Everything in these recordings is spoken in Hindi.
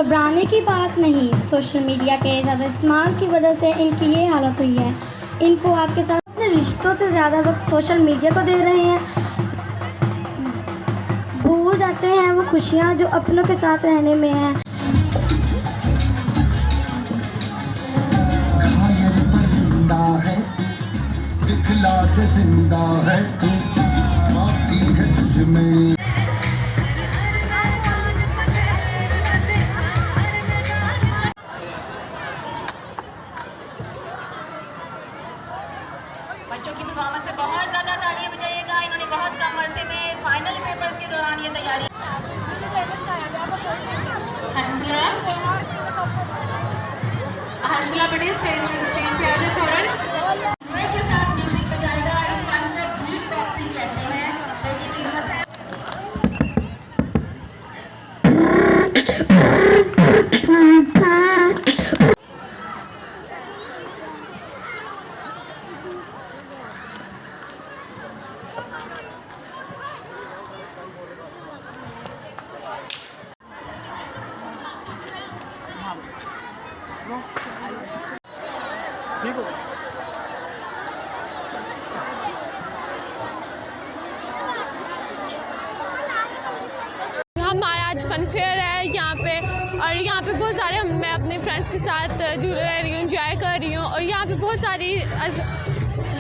घबराने की बात नहीं, सोशल मीडिया के ज़्यादा इस्तेमाल की वजह से इनकी ये हालत हुई है। इनको आपके साथ अपने रिश्तों से ज़्यादा वक्त सोशल मीडिया को दे रहे हैं, भूल जाते हैं वो खुशियाँ जो अपनों के साथ रहने में हैं। दिखला के जिंदा है तू, बाकी है तुझ में। बच्चों की परफॉर्मेंस से बहुत ज़्यादा तालियां बजाइएगा। इन्होंने बहुत कम अरसे में फाइनल पेपर्स के दौरान ये तैयारी। हंसला पटेल स्टेज पे आ जाए छोड़न के साथ म्यूजिक बजाएगा। इस फन को बीट बॉक्सिंग कहते हैं। तो ये फेमस है। हमारा आज फन फेयर है यहाँ पे, और यहाँ पे बहुत सारे मैं अपने फ्रेंड्स के साथ जुड़ रही हूँ, इंजॉय कर रही हूँ। और यहाँ पे बहुत सारी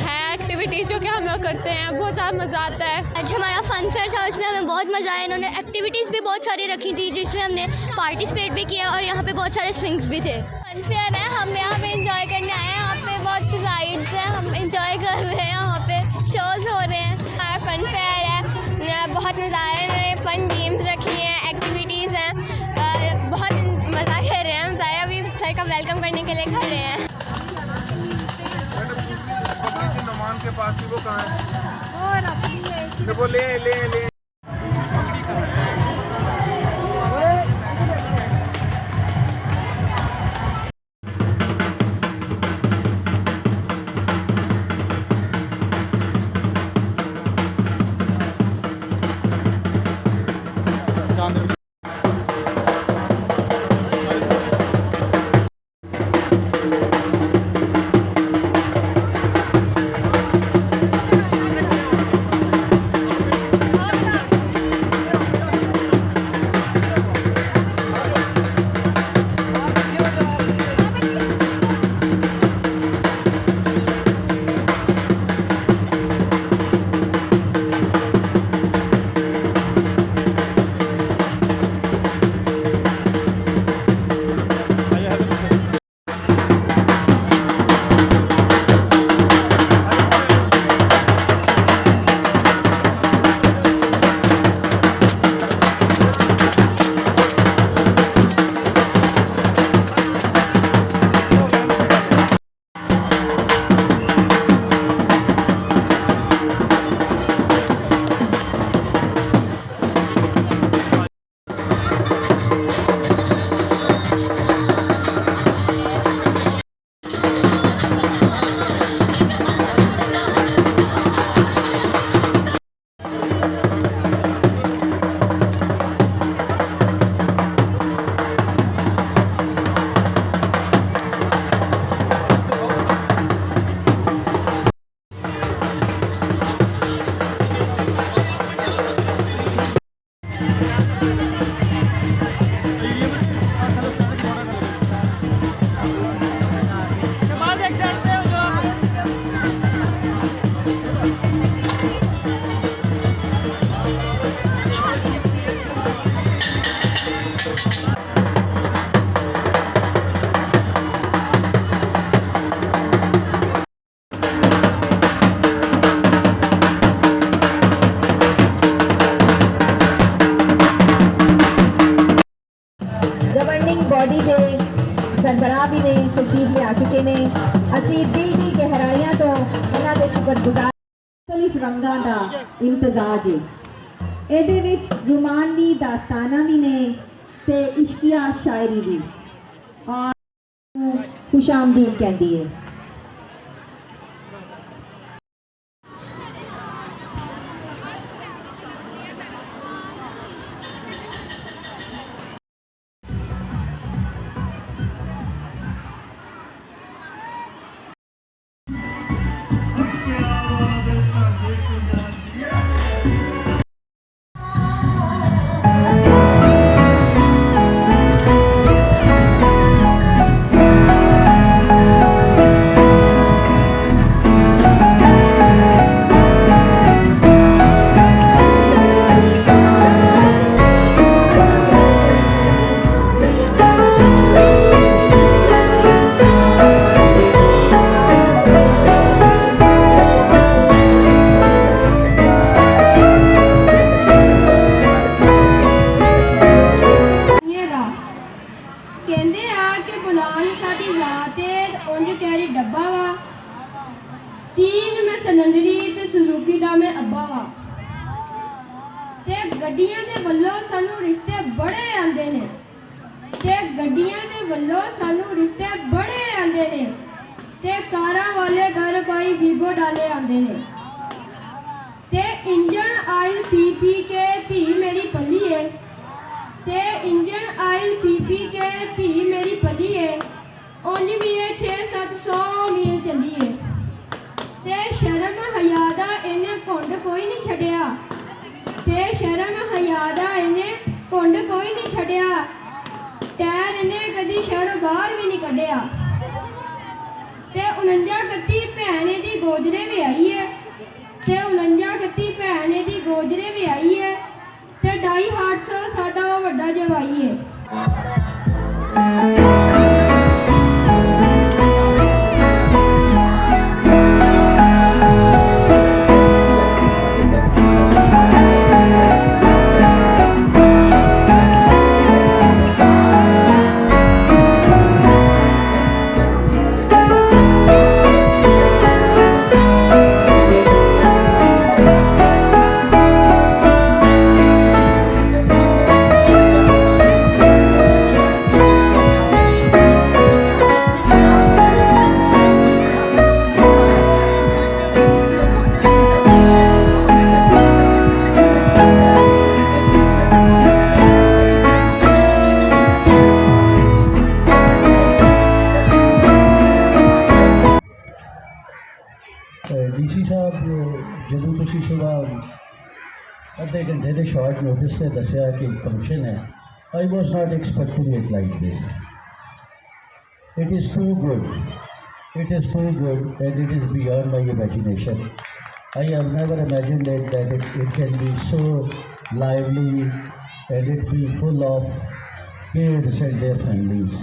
है एक्टिविटीज़ जो कि हम लोग करते हैं, बहुत ज़्यादा मज़ा आता है। आज हमारा फन फेयर था, उसमें हमें बहुत मज़ा आया। इन्होंने एक्टिविटीज़ भी बहुत सारी रखी थी जिसमें हमने पार्टिसिपेट भी किया, और यहाँ पे बहुत सारे स्विंग्स भी थे। फन फेयर है, हम यहाँ पे इंजॉय करने आए हैं। यहाँ पे बहुत राइड्स हैं, हम इंजॉय कर रहे हैं। यहाँ पे शोज़ हो रहे हैं। हमारा फन फेयर है, बहुत मज़ा आ रहा है। इन्होंने फन गेम्स रखी हैं, एक्टिविटीज़ हैं, बहुत मज़ा कर रहे हैं। हम सारे अभी सर का वेलकम करने के लिए खड़े हैं। नमान के पास वो कहाँ है? वो ले ले ले। बॉडी दे सरबराह भी ने तशरीफ ले आ चुके ने। असी दिल की गहराइयां तो उन्हां दे शुक्रगुजार। मुख्तलिफ रंगां दा इम्तजाज है। एदे विच रुमानी दास्ताना भी ने ते इश्किया शायरी भी, और खुशामदीद कहती है। तजर्बा वा ते गड्डियां दे वल्लों सानू रिश्ते बड़े आंदे ने ते गड्डियां दे वल्लों सानू रिश्ते बड़े आंदे ने ते कारां वाले घर भाई वीगो डाले आंदे ने ते इंजन ऑयल पी के धी मेरी पली है ते इंजन ऑयल पी के धी मेरी पली है उन्नी भी 600-700 मील चली है ते शर्म हया दा इन्हें घुंड कोई नहीं छड़िया ते शर्म हया दा इन्हें घुंड कोई नहीं छड़िया टैर इन्हें कदी शहर बाहर भी नहीं कढ़िया ते 49-31 भैने दी गोजरे भी आई है ते 49-31 भैने दी गोजरे भी आई है ते 250 साडा वड्डा जवाई है। डीसी साहब जदों तुसीं सुबह अद्धे घंटे के शॉर्ट नोटिस से दसिया कि फंक्शन है I was not expecting it like this it is too good and it is beyond my imagination I have never imagined it that it can be so lively and it be full of kids and their families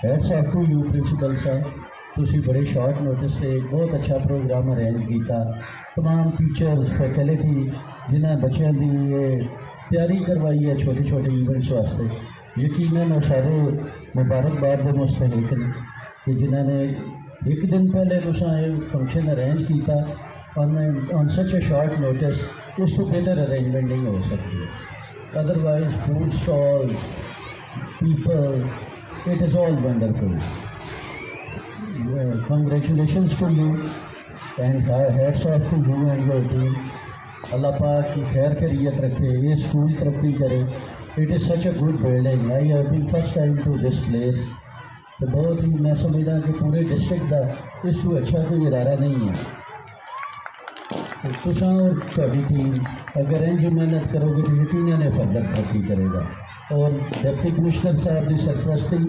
hats off to you principal साहब तुसी बड़े शॉर्ट नोटिस से एक बहुत अच्छा प्रोग्राम अरेंज किया तमाम टीचर्स फैकल्टी जिन्हें बच्चों की तैयारी करवाई है छोटे छोटे इवेंट्स वास्ते यकीनन वो सारे मुबारकबाद के मुस्तहिक ने कि जिन्होंने एक दिन पहले तुसा फंक्शन अरेंज किया on such A short notice उस तो बेहतर अरेंजमेंट नहीं हो सकती otherwise food stalls people it is all wonderful congratulations to you and hats off to you and your team. Allah पाक की खैर खैरियत रखे ये स्कूल तरक्की करे it is such a good building I have been first time to this place तो बहुत ही मैं समझदा कि पूरे डिस्ट्रिक्ट का इस तो अच्छा कोई इदारा नहीं है तो तुसां और तुहाडी टीम अगर इंज मेहनत करोगे तो यकीनन फर्दर तरक्की करेगा और डिप्टी कमिश्नर साहब की सरपरस्ती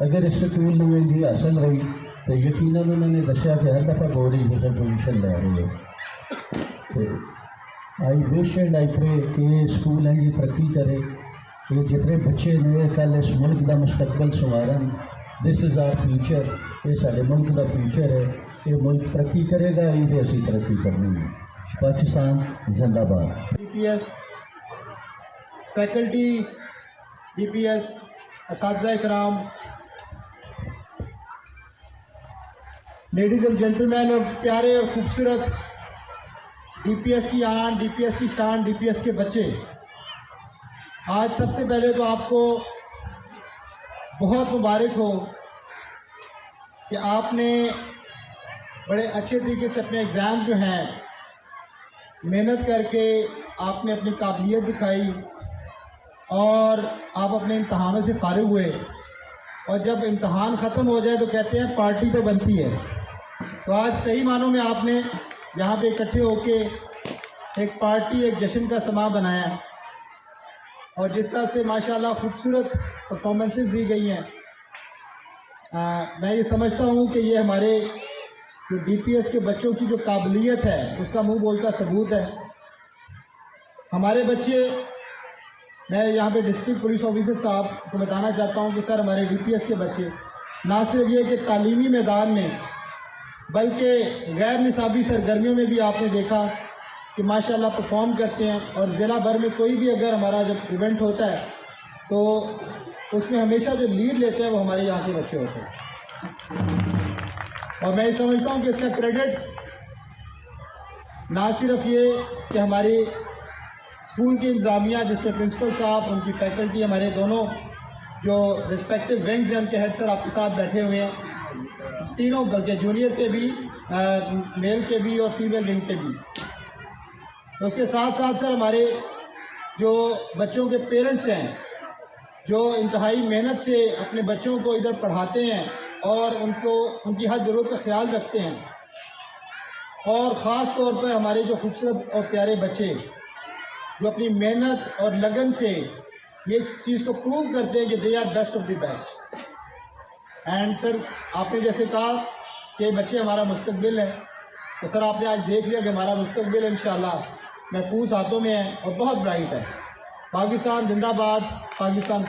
अगर इस स्कूल में इंजी हासिल रही तो यकीनन उन्होंने दसिया कि हर दफ़ा बोर्ड ही पोजिशन ले रही है तो I wish and I pray कि स्कूल इंजी तरक्की करे ये जितने बच्चे ने कल इस मुल्क का मुस्तकबल संवारन दिस इज़ आवर फ्यूचर ये साढ़े मुल्क का फ्यूचर है ये मुल्क तरक्की करेगा ये असी तरक्की करनी है पाकिस्तान जिंदाबाद DPS faculty DPS असातिज़ा Ikram ladies and gentleman और प्यारे और खूबसूरत DPS की आन DPS की शान DPS के बच्चे आज सबसे पहले तो आपको बहुत मुबारक हो कि आपने बड़े अच्छे तरीके से अपने एग्ज़ाम जो हैं मेहनत करके आपने अपनी काबिलियत दिखाई और आप अपने इम्तहानों से फारिग हुए और जब इम्तहान ख़त्म हो जाए तो कहते हैं पार्टी तो बनती है तो आज सही मानों में आपने यहाँ पे इकट्ठे होके एक पार्टी एक जश्न का समा बनाया और जिस तरह से माशाल्लाह खूबसूरत परफॉर्मेंसेस दी गई हैं मैं ये समझता हूँ कि ये हमारे जो DPS के बच्चों की जो काबिलियत है उसका मुंह बोलता सबूत है हमारे बच्चे मैं यहाँ पे डिस्ट्रिक्ट पुलिस ऑफिसर साहब को बताना चाहता हूँ कि सर हमारे DPS के बच्चे ना सिर्फ ये कि तालीमी मैदान में बल्कि गैर निसाबी सरगर्मियों में भी आपने देखा कि माशाल्लाह परफॉर्म करते हैं और ज़िला भर में कोई भी अगर हमारा जब इवेंट होता है तो उसमें हमेशा जो लीड लेते हैं वो हमारे यहाँ के बच्चे होते हैं और मैं समझता हूँ कि इसका क्रेडिट ना सिर्फ ये कि हमारी स्कूल की इंतज़ामिया जिसमें प्रिंसिपल साहब, उनकी फैकल्टी, हमारे दोनों जो रिस्पेक्टिव विंग्स हैं उनके हेड सर आपके साथ बैठे हुए हैं, तीनों बल्कि जूनियर के भी, मेल के भी और फीमेल विंग के भी। उसके साथ साथ सर हमारे जो बच्चों के पेरेंट्स हैं जो इंतहाई मेहनत से अपने बच्चों को इधर पढ़ाते हैं और उनको उनकी हर ज़रूरत का ख्याल रखते हैं, और ख़ास तौर पर हमारे जो खूबसूरत और प्यारे बच्चे जो अपनी मेहनत और लगन से ये चीज़ को प्रूव करते हैं कि they are best of the best. And sir आपने जैसे कहा कि बच्चे हमारा मुस्तकबिल है, तो सर आपने आज देख लिया कि हमारा मुस्तकबिल इंशाअल्लाह महफूज हाथों में है और बहुत ब्राइट है। पाकिस्तान जिंदाबाद, पाकिस्तान